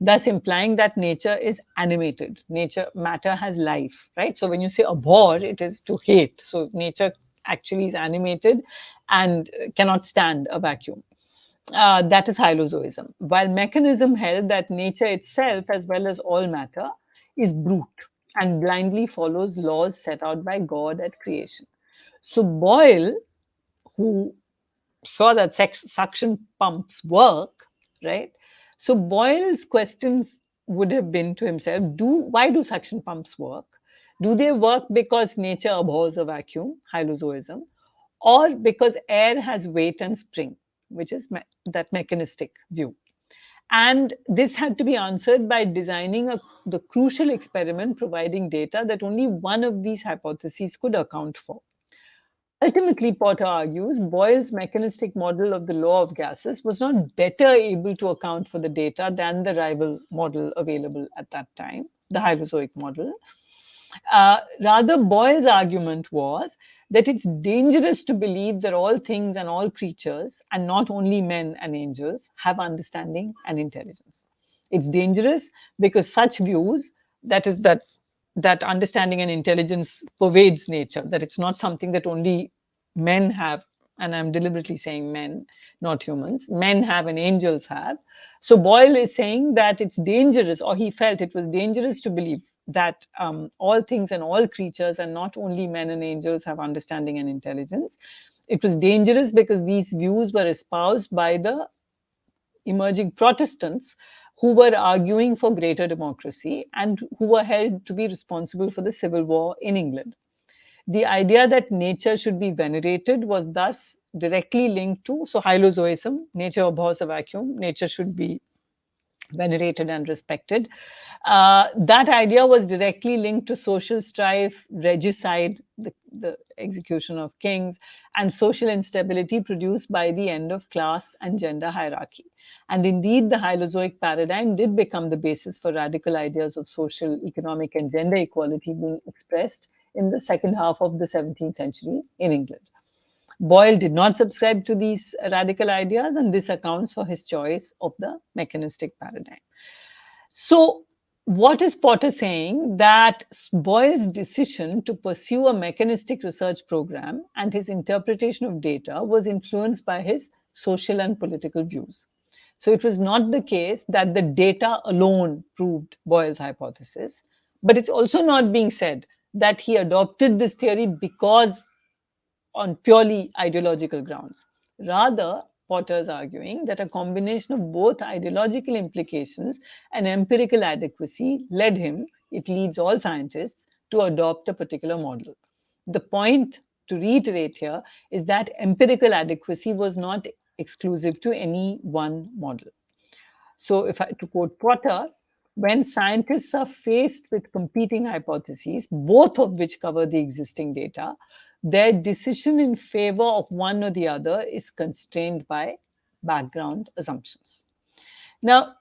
thus implying that nature is animated. Matter has life, right? So when you say abhor, it is to hate. So nature actually is animated and cannot stand a vacuum. That is hylozoism. While mechanism held that nature itself, as well as all matter, is brute and blindly follows laws set out by God at creation. So Boyle, who saw that suction pumps work, right? So Boyle's question would have been to himself, why do suction pumps work? Do they work because nature abhors a vacuum, hylozoism, or because air has weight and spring, which is that mechanistic view? And this had to be answered by designing the crucial experiment providing data that only one of these hypotheses could account for. Ultimately, Potter argues, Boyle's mechanistic model of the law of gases was not better able to account for the data than the rival model available at that time, the Hylozoic model. Rather, Boyle's argument was that it's dangerous to believe that all things and all creatures, and not only men and angels, have understanding and intelligence. It's dangerous because such views, that understanding and intelligence pervades nature, that it's not something that only men have, and I'm deliberately saying men, not humans, men have and angels have. So Boyle is saying that it's dangerous, or he felt it was dangerous to believe that all things and all creatures, and not only men and angels, have understanding and intelligence. It was dangerous because these views were espoused by the emerging Protestants who were arguing for greater democracy and who were held to be responsible for the civil war in England. The idea that nature should be venerated was thus directly linked to, so hylozoism, nature abhors a vacuum, nature should be venerated and respected. That idea was directly linked to social strife, regicide, the execution of kings, and social instability produced by the end of class and gender hierarchy. And indeed, the Hylozoic paradigm did become the basis for radical ideas of social, economic, and gender equality being expressed in the second half of the 17th century in England. Boyle did not subscribe to these radical ideas, and this accounts for his choice of the mechanistic paradigm. So, what is Potter saying? That Boyle's decision to pursue a mechanistic research program and his interpretation of data was influenced by his social and political views. So, it was not the case that the data alone proved Boyle's hypothesis, but it's also not being said that he adopted this theory because on purely ideological grounds. Rather, Potter is arguing that a combination of both ideological implications and empirical adequacy led him, it leads all scientists, to adopt a particular model. The point to reiterate here is that empirical adequacy was not exclusive to any one model. So, if I to quote Potter, when scientists are faced with competing hypotheses, both of which cover the existing data, their decision in favor of one or the other is constrained by background assumptions. Now,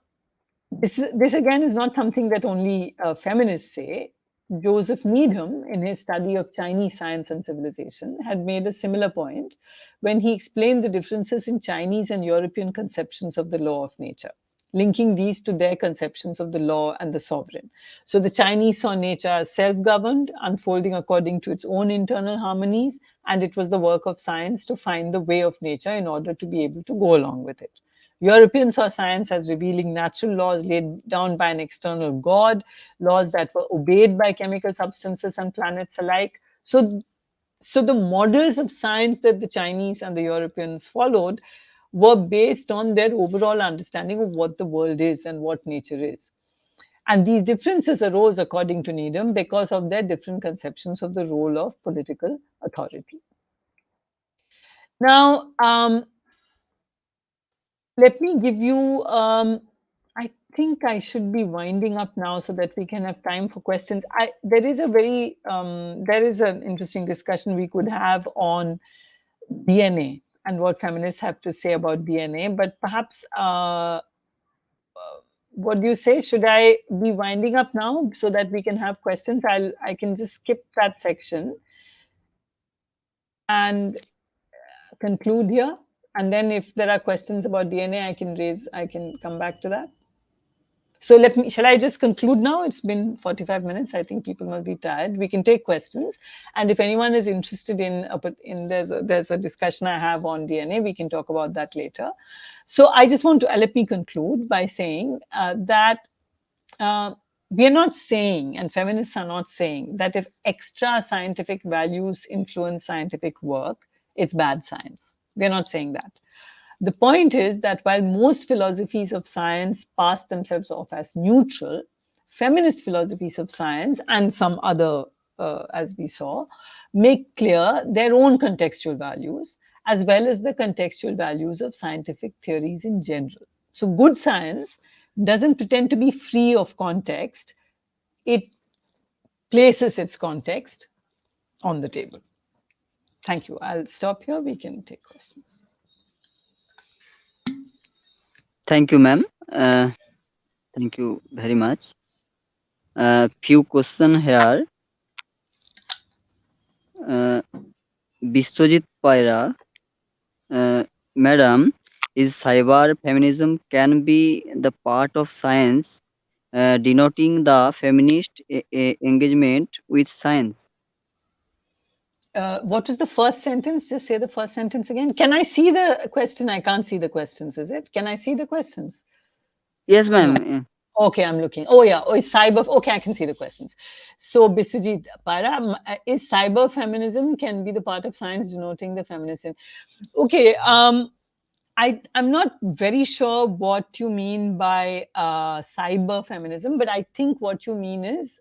this again is not something that only feminists say. Joseph Needham, in his study of Chinese science and civilization, had made a similar point when he explained the differences in Chinese and European conceptions of the law of nature, linking these to their conceptions of the law and the sovereign. So the Chinese saw nature as self-governed, unfolding according to its own internal harmonies, and it was the work of science to find the way of nature in order to be able to go along with it. Europeans saw science as revealing natural laws laid down by an external god, laws that were obeyed by chemical substances and planets alike. So the models of science that the Chinese and the Europeans followed were based on their overall understanding of what the world is and what nature is. And these differences arose, according to Needham, because of their different conceptions of the role of political authority. Now, let me give you, I think I should be winding up now so that we can have time for questions. There is an interesting discussion we could have on DNA and what feminists have to say about DNA, but perhaps, what do you say? Should I be winding up now so that we can have questions? I can just skip that section and conclude here. And then if there are questions about DNA, I can come back to that. So shall I just conclude now? It's been 45 minutes. I think people must be tired. We can take questions. And if anyone is interested there's a discussion I have on DNA, we can talk about that later. So I just want to, let me conclude by saying that we are not saying, and feminists are not saying, that if extra scientific values influence scientific work, it's bad science. We're not saying that. The point is that while most philosophies of science pass themselves off as neutral, feminist philosophies of science and some other, as we saw, make clear their own contextual values as well as the contextual values of scientific theories in general. So good science doesn't pretend to be free of context. It places its context on the table. Thank you. I'll stop here. We can take questions. Thank you, ma'am. Thank you very much. Few questions here. Biswajit Paira, madam, is cyber feminism can be the part of science, denoting the feminist engagement with science? What was the first sentence? Just say the first sentence again. Can I see the question? I can't see the questions, is it? Can I see the questions? Yes, ma'am. No. Okay, I'm looking. Oh, yeah. Oh, it's cyber. Okay, I can see the questions. So, Biswajit Para, is cyber feminism can be the part of science denoting the feminist? Okay. I'm not very sure what you mean by cyber feminism, but I think what you mean is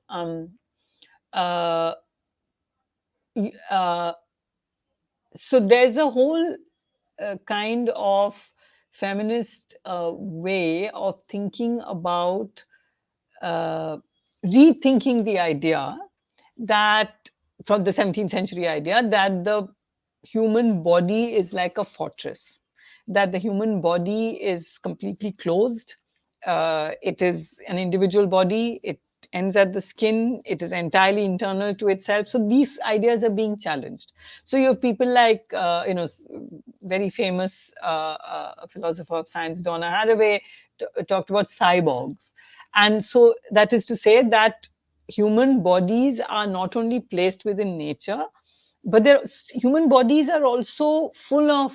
so there's a whole kind of feminist way of thinking about rethinking the idea that, from the 17th century idea, that the human body is like a fortress, that the human body is completely closed. It is an individual body. It ends at the skin. It is entirely internal to itself. So these ideas are being challenged. So you have people like, very famous philosopher of science, Donna Haraway, talked about cyborgs. And so that is to say that human bodies are not only placed within nature, but human bodies are also full of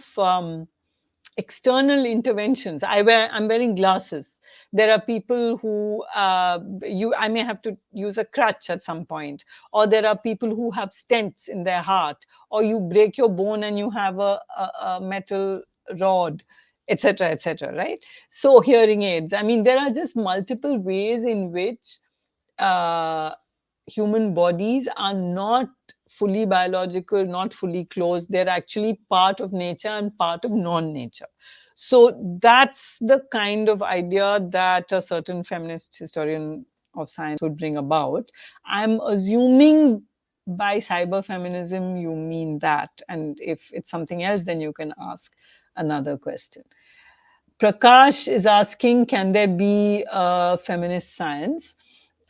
external interventions. I'm wearing glasses. There are people who I may have to use a crutch at some point, or there are people who have stents in their heart, or you break your bone and you have a metal rod, etc., etc., right? So hearing aids. I mean, there are just multiple ways in which human bodies are not fully biological, not fully closed. They're actually part of nature and part of non-nature. So that's the kind of idea that a certain feminist historian of science would bring about. I'm assuming by cyber feminism you mean that, and if it's something else, then you can ask another question. Prakash is asking, can there be a feminist science?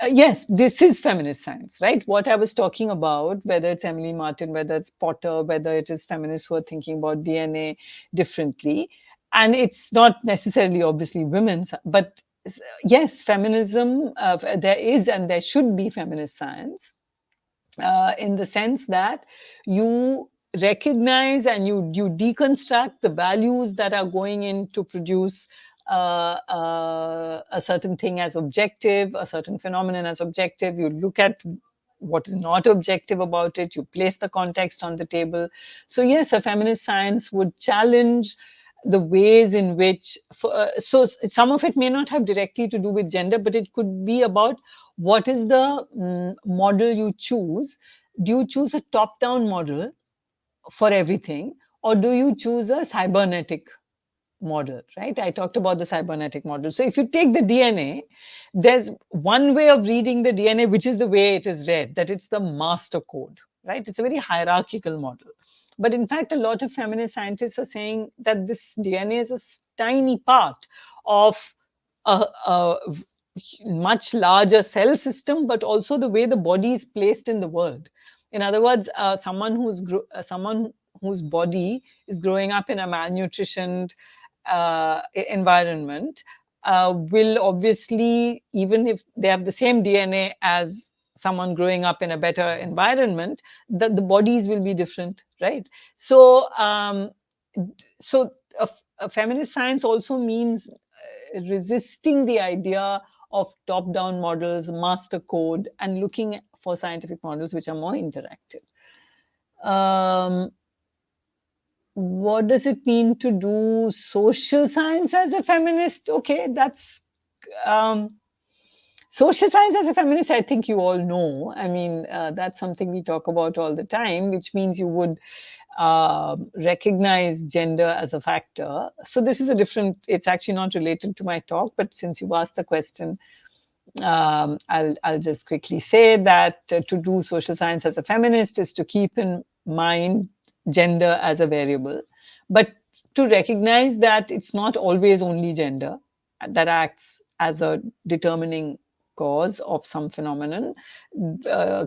Yes, this is feminist science, right? What I was talking about, whether it's Emily Martin, whether it's Potter, whether it is feminists who are thinking about DNA differently. And it's not necessarily, obviously, women's, but yes, feminism, there is and there should be feminist science. In the sense that you recognize and you deconstruct the values that are going in to produce a certain thing as objective, a certain phenomenon as objective. You look at what is not objective about it, you place the context on the table. So yes, a feminist science would challenge the ways in which, so some of it may not have directly to do with gender, but it could be about what is the model you choose. Do you choose a top-down model for everything, or do you choose a cybernetic model, right? I talked about the cybernetic model. So if you take the DNA, there's one way of reading the DNA, which is the way it is read, that it's the master code, right? It's a very hierarchical model. But in fact, a lot of feminist scientists are saying that this DNA is a tiny part of a much larger cell system, but also the way the body is placed in the world. In other words, someone whose body is growing up in a malnutritioned environment will obviously, even if they have the same DNA as someone growing up in a better environment, the bodies will be different, right? So, so a feminist science also means resisting the idea of top-down models, master code, and looking for scientific models which are more interactive. What does it mean to do social science as a feminist? Okay, that's social science as a feminist, I think you all know. I mean, that's something we talk about all the time, which means you would recognize gender as a factor. So this is a different, it's actually not related to my talk, but since you asked the question, I'll just quickly say that to do social science as a feminist is to keep in mind gender as a variable, but to recognize that it's not always only gender that acts as a determining cause of some phenomenon.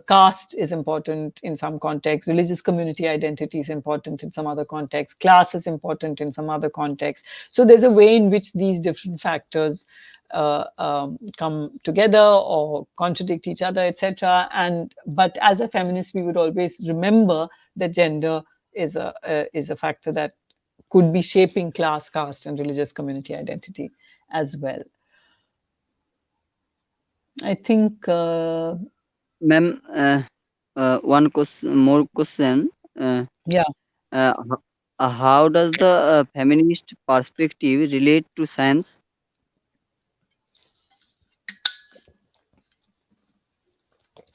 Caste is important in some context, religious community identity is important in some other context, class is important in some other context. So there's a way in which these different factors come together or contradict each other, etc. But as a feminist, we would always remember that gender is a factor that could be shaping class, caste, and religious community identity as well. I think, Ma'am, one question, more question. Yeah. How does the feminist perspective relate to science?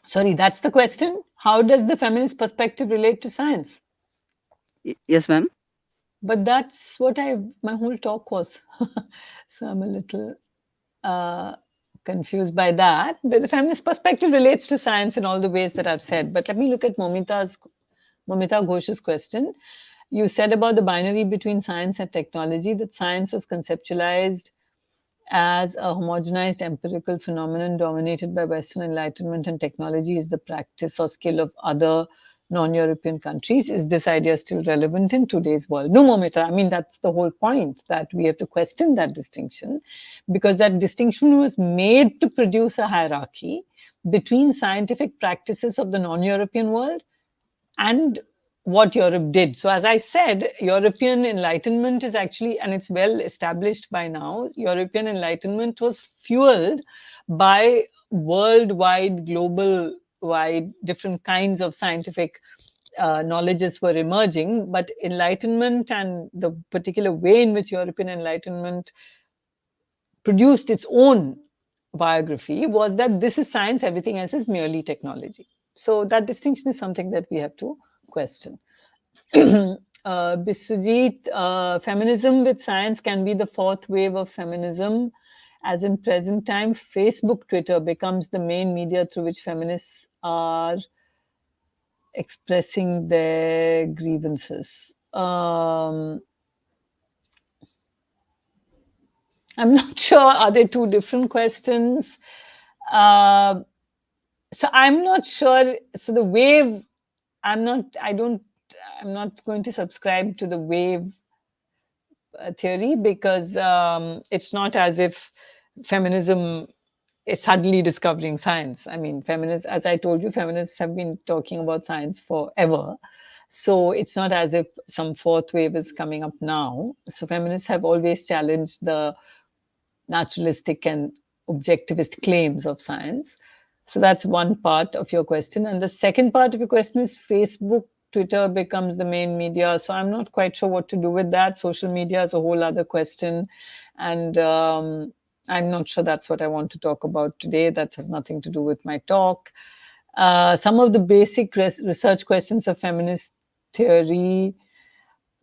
Sorry, that's the question. How does the feminist perspective relate to science? Yes, ma'am. But that's what my whole talk was. So I'm a little confused by that. But the feminist perspective relates to science in all the ways that I've said. But let me look at Momita Ghosh's question. You said about the binary between science and technology, that science was conceptualized as a homogenized empirical phenomenon dominated by Western Enlightenment, and technology is the practice or skill of other non-European countries. Is this idea still relevant in today's world? No, Momita. I mean, that's the whole point, that we have to question that distinction, because that distinction was made to produce a hierarchy between scientific practices of the non-European world and what Europe did. So as I said, European Enlightenment is actually, and it's well established by now, European Enlightenment was fueled by worldwide, global-wide, different kinds of scientific knowledges were emerging, but Enlightenment and the particular way in which European Enlightenment produced its own biography was that this is science, everything else is merely technology. So that distinction is something that we have to question. Biswajit, feminism with science can be the fourth wave of feminism, as in present time, Facebook, Twitter becomes the main media through which feminists are expressing their grievances. I'm not sure. Are they two different questions? So I'm not sure. So the wave, I'm not going to subscribe to the wave theory, because it's not as if feminism is suddenly discovering science. I mean, feminists, as I told you, feminists have been talking about science forever. So it's not as if some fourth wave is coming up now. So feminists have always challenged the naturalistic and objectivist claims of science. So that's one part of your question. And the second part of your question is Facebook, Twitter becomes the main media. So I'm not quite sure what to do with that. Social media is a whole other question. And I'm not sure that's what I want to talk about today. That has nothing to do with my talk. Some of the basic research questions of feminist theory,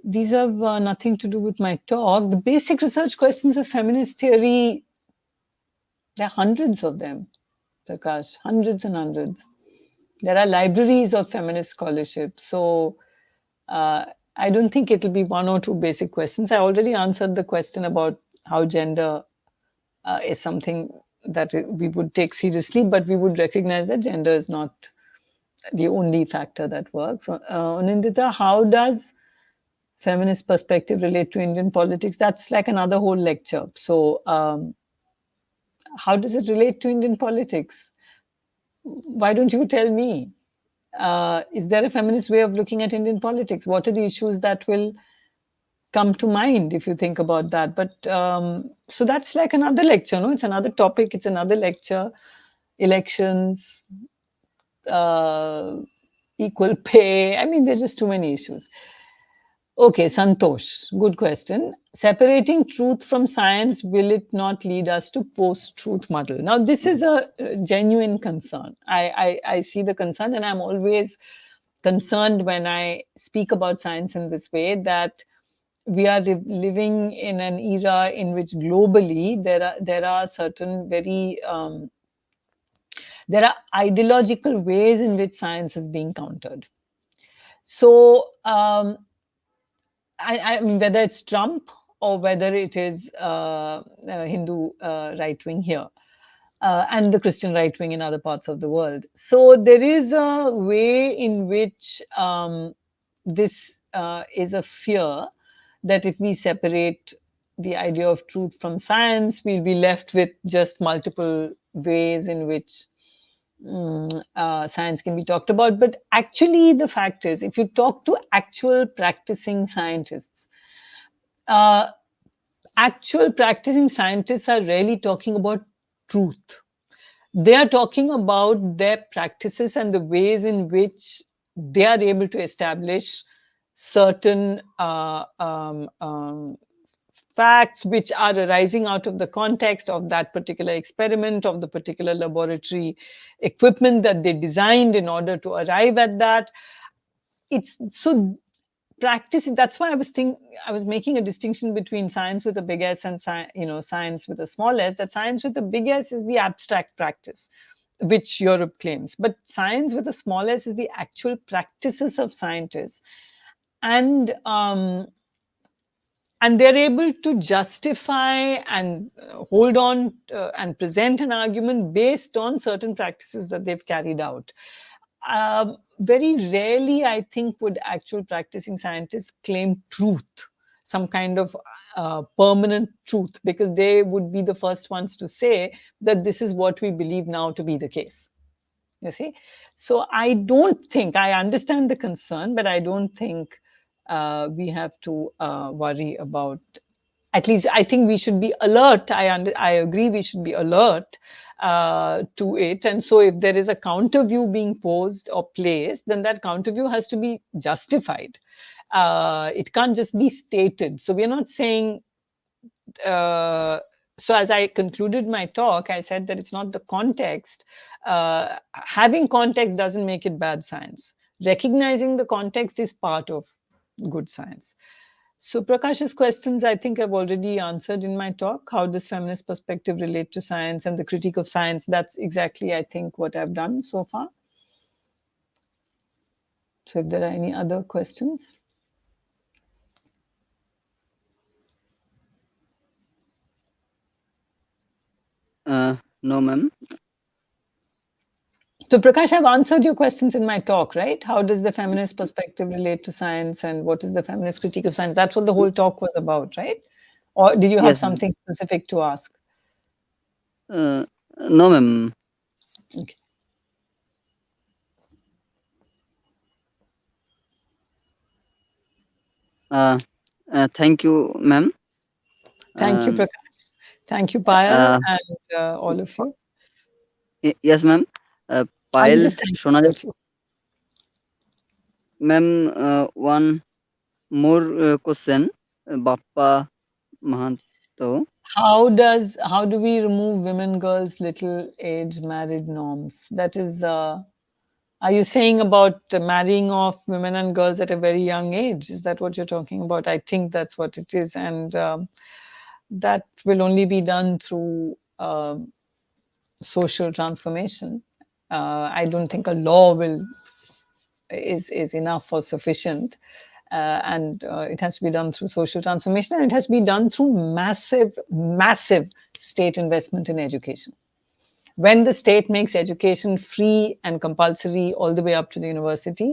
these have nothing to do with my talk. The basic research questions of feminist theory, there are hundreds of them, Prakash, hundreds and hundreds. There are libraries of feminist scholarship. So I don't think it'll be one or two basic questions. I already answered the question about how gender is something that we would take seriously, but we would recognize that gender is not the only factor that works. Nivedita, how does feminist perspective relate to Indian politics? That's like another whole lecture. So how does it relate to Indian politics? Why don't you tell me? Is there a feminist way of looking at Indian politics? What are the issues that will come to mind if you think about that? But so that's like another lecture, no? It's another topic, it's another lecture. Elections, equal pay. I mean, there's just too many issues. Okay, Santosh, good question. Separating truth from science, will it not lead us to post-truth muddle? Now, this is a genuine concern. I see the concern, and I'm always concerned when I speak about science in this way, that we are living in an era in which globally there are certain very there are ideological ways in which science is being countered. So I mean, whether it's Trump or whether it is Hindu right wing here, and the Christian right wing in other parts of the world. So there is a way in which this is a fear that if we separate the idea of truth from science, we'll be left with just multiple ways in which science can be talked about. But actually, the fact is, if you talk to actual practicing scientists, actual practicing scientists are really talking about truth. They are talking about their practices and the ways in which they are able to establish certain facts which are arising out of the context of that particular experiment, of the particular laboratory equipment that they designed in order to arrive at that. It's so practice. That's why I was making a distinction between science with a big S and science with a small s. That science with a big S is the abstract practice, which Europe claims, but science with a small s is the actual practices of scientists, and they're able to justify and hold on and present an argument based on certain practices that they've carried out. Very rarely, I think, would actual practicing scientists claim truth, some kind of permanent truth, because they would be the first ones to say that this is what we believe now to be the case. You see, so I don't think, I understand the concern, but I don't think we have to worry about. At least I think we should be alert. I agree we should be alert to it. And so if there is a counter view being posed or placed, then that counter view has to be justified. It can't just be stated. So we're not saying, so as I concluded my talk, I said that it's not the context. Having context doesn't make it bad science. Recognizing the context is part of good science. So Prakash's questions, I think I've already answered in my talk. How does feminist perspective relate to science and the critique of science? That's exactly, I think, what I've done so far. So if there are any other questions. No, ma'am. So Prakash, I've answered your questions in my talk, right? How does the feminist perspective relate to science and what is the feminist critique of science? That's what the whole talk was about, right? Or did you have Yes, ma'am. something specific to ask? No, ma'am. Okay. Thank you, ma'am. Thank you, Prakash. Thank you, Payal, and all of you. Yes, ma'am. I was Payal, just thanking শোনা all যাচ্ছে? of you. Ma'am, one more question. Bappa Mahanto. How do we remove women, girls, little age married norms? That is, are you saying about marrying off women and girls at a very young age? Is that what you're talking about? I think that's what it is. And that will only be done through social transformation. I don't think a law is enough or sufficient. And it has to be done through social transformation, and it has to be done through massive state investment in education. When the state makes education free and compulsory all the way up to the university,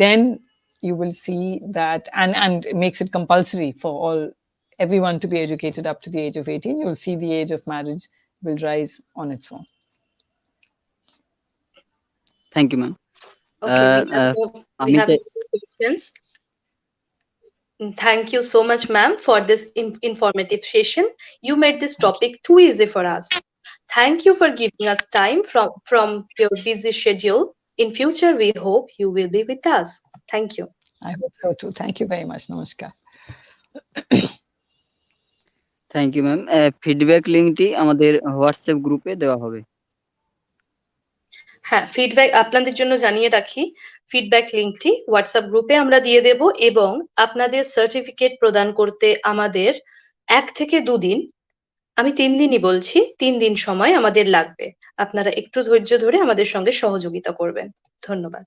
then you will see that, and makes it compulsory for everyone to be educated up to the age of 18, you'll see the age of marriage will rise on its own. Thank you, ma'am. Okay, we have no questions. Thank you so much, ma'am, for this informative session. You made this topic too easy for us. Thank you for giving us time from your busy schedule. In future, we hope you will be with us. Thank you. I hope so too. Thank you very much. Namaskar. Thank you ma'am. Feedback লিঙ্কটি আমাদের WhatsApp গ্রুপে দেওয়া হবে। হ্যাঁ, feedback আপনাদের জন্য জানিয়ে রাখি, ফিডব্যাক লিঙ্কটি হোয়াটসঅ্যাপ গ্রুপে আমরা দিয়ে দেব, এবং আপনাদের সার্টিফিকেট প্রদান করতে আমাদের 1 থেকে 2 দিন, আমি 3 দিনই বলছি, 3 দিন সময় আমাদের লাগবে। আপনারা একটু ধৈর্য ধরে আমাদের সঙ্গে সহযোগিতা করবেন। ধন্যবাদ।